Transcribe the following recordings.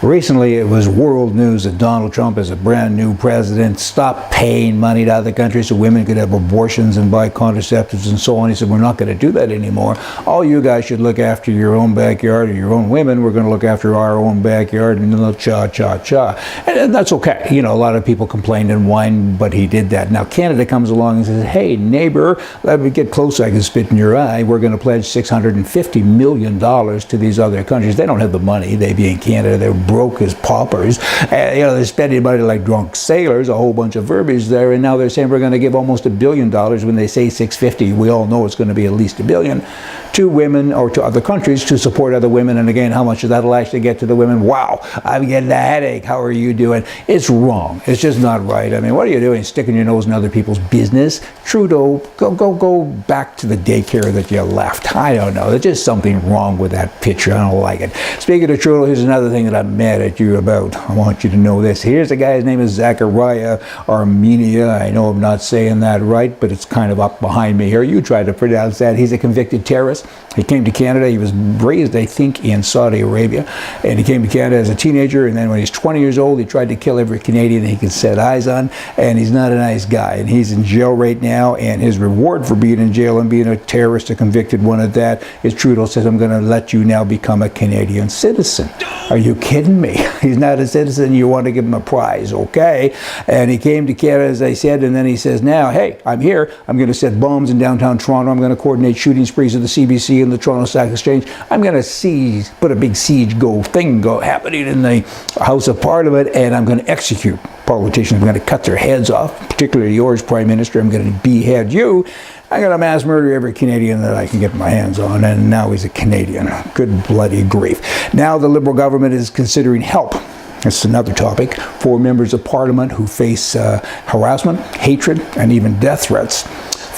Recently, it was world news that Donald Trump is a brand new president. Stop paying money to other countries so women could have abortions and buy contraceptives and so on. He said, we're not going to do that anymore. All you guys should look after your own backyard or your own women. We're going to look after our own backyard and little cha-cha-cha. And that's okay. You know, a lot of people complained and whined, but he did that. Now, Canada comes along and says, hey, neighbor, let me get close so I can spit in your eye. We're going to pledge $650 million to these other countries. They don't have the money. They be in Canada. They're broke as paupers. They're spending money like drunk sailors, a whole bunch of verbiage there, and now they're saying we're going to give almost $1 billion when they say 650. We all know it's going to be at least $1 billion to women or to other countries to support other women. And again, how much of that will actually get to the women? Wow, I'm getting a headache. How are you doing? It's wrong. It's just not right. I mean, what are you doing? Sticking your nose in other people's business? Trudeau, go back to the daycare that you left. I don't know. There's just something wrong with that picture. I don't like it. Speaking of Trudeau, here's another thing that I'm mad at you about. I want you to know this. Here's a guy, his name is Zakaria Amara. I know I'm not saying that right, but it's kind of up behind me here. You try to pronounce that. He's a convicted terrorist. He came to Canada. He was raised, I think, in Saudi Arabia. And he came to Canada as a teenager. And then when he's 20 years old, he tried to kill every Canadian he could set eyes on. And he's not a nice guy. And he's in jail right now. And his reward for being in jail and being a terrorist, a convicted one at that, is Trudeau says, I'm going to let you now become a Canadian citizen. Are you kidding me? He's not a citizen. You want to give him a prize, okay? And he came to Canada, as I said, and then he says, now, hey, I'm here. I'm going to set bombs in downtown Toronto. I'm going to coordinate shooting sprees at the CBC and the Toronto Stock Exchange. I'm going to put a big siege happening in the House of Parliament, and I'm going to execute politicians. I'm going to cut their heads off, particularly yours, Prime Minister. I'm going to behead you. I'm going to mass murder every Canadian that I can get my hands on, and now he's a Canadian. Good bloody grief. Now the Liberal government is considering help. That's another topic for members of Parliament who face harassment, hatred, and even death threats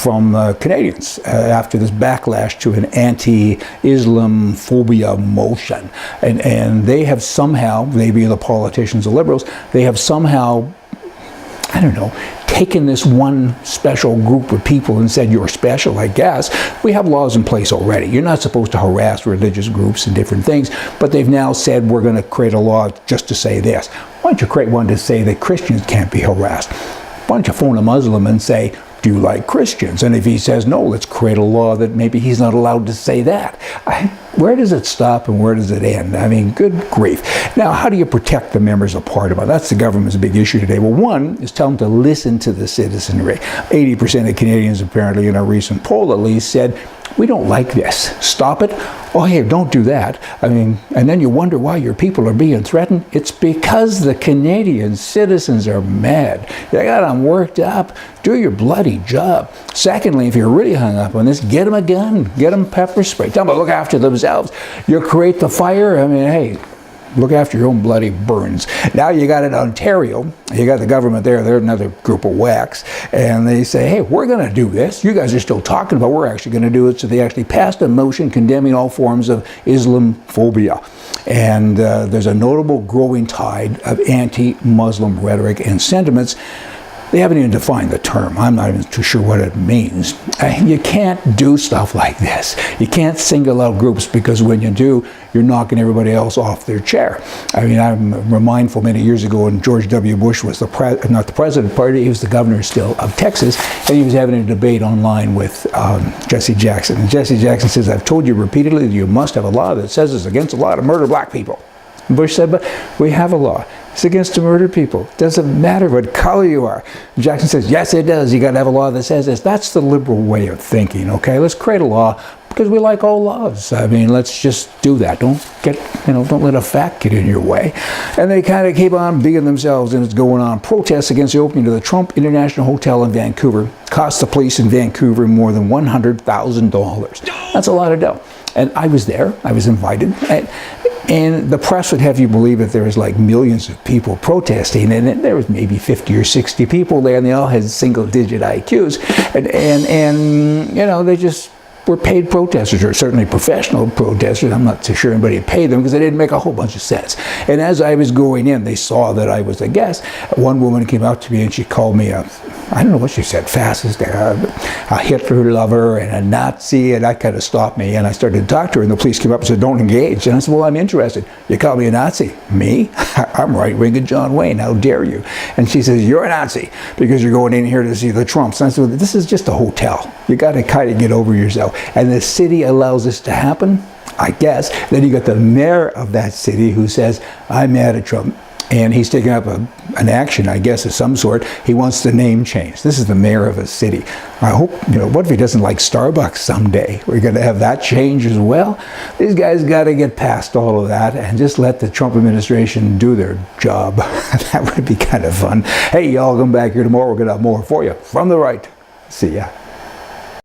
from Canadians after this backlash to an anti-Islamophobia motion. And they have somehow, they being the politicians, the Liberals, they have somehow, I don't know, taken this one special group of people and said, you're special, I guess. We have laws in place already. You're not supposed to harass religious groups and different things, but they've now said we're going to create a law just to say this. Why don't you create one to say that Christians can't be harassed? Why don't you phone a Muslim and say, do you like Christians? And if he says no, let's create a law that maybe he's not allowed to say that. Where does it stop and where does it end? I mean, good grief. Now, how do you protect the members of Parliament? That's the government's big issue today. Well, one is tell them to listen to the citizenry. 80% of Canadians, apparently, in a recent poll at least, said, we don't like this. Stop it. Oh, hey, don't do that. I mean, and then you wonder why your people are being threatened. It's because the Canadian citizens are mad. They got them worked up. Do your bloody job. Secondly, if you're really hung up on this, get them a gun. Get them pepper spray. Tell them to look after themselves. You create the fire. I mean, hey, look after your own bloody burns. Now you got in Ontario, you got the government there, they're another group of whacks, and they say, hey, we're going to do this. You guys are still talking about we're actually going to do it. So they actually passed a motion condemning all forms of Islamophobia. And there's a notable growing tide of anti-Muslim rhetoric and sentiments. They haven't even defined the term. I'm not even too sure what it means. You can't do stuff like this. You can't single out groups because when you do, you're knocking everybody else off their chair. I mean, I'm mindful many years ago when George W. Bush was not the president party, he was the governor still of Texas, and he was having a debate online with Jesse Jackson. And Jesse Jackson says, I've told you repeatedly that you must have a law that says it's against the law to murder black people. And Bush said, but we have a law. It's against to murder people. Doesn't matter what color you are. And Jackson says, yes, it does. You got to have a law that says this. That's the liberal way of thinking, okay? Let's create a law because we like all laws. I mean, let's just do that. Don't let a fact get in your way. And they kind of keep on being themselves, and it's going on. Protests against the opening of the Trump International Hotel in Vancouver cost the police in Vancouver more than $100,000. That's a lot of dough. And I was there. I was invited. And the press would have you believe that there was like millions of people protesting, and there was maybe 50 or 60 people there, and they all had single-digit IQs, and you know, they just were paid protesters, or certainly professional protesters. I'm not too sure anybody paid them because they didn't make a whole bunch of sense. And as I was going in, they saw that I was a guest. One woman came up to me and she called me a I don't know what she said, fascist, a Hitler lover and a Nazi, and that kind of stopped me. And I started to talk to her, and the police came up and said, don't engage. And I said, well, I'm interested. You call me a Nazi? Me? I'm right-winging John Wayne. How dare you? And she says, you're a Nazi because you're going in here to see the Trumps. And I said, well, this is just a hotel. You got to kind of get over yourself. And the city allows this to happen, I guess. Then you got the mayor of that city who says, I'm mad at Trump. And he's taking up an action, I guess, of some sort. He wants the name changed. This is the mayor of a city. I hope, what if he doesn't like Starbucks someday? We're going to have that change as well. These guys got to get past all of that and just let the Trump administration do their job. That would be kind of fun. Hey, y'all come back here tomorrow. We're going to have more for you from the right. See ya.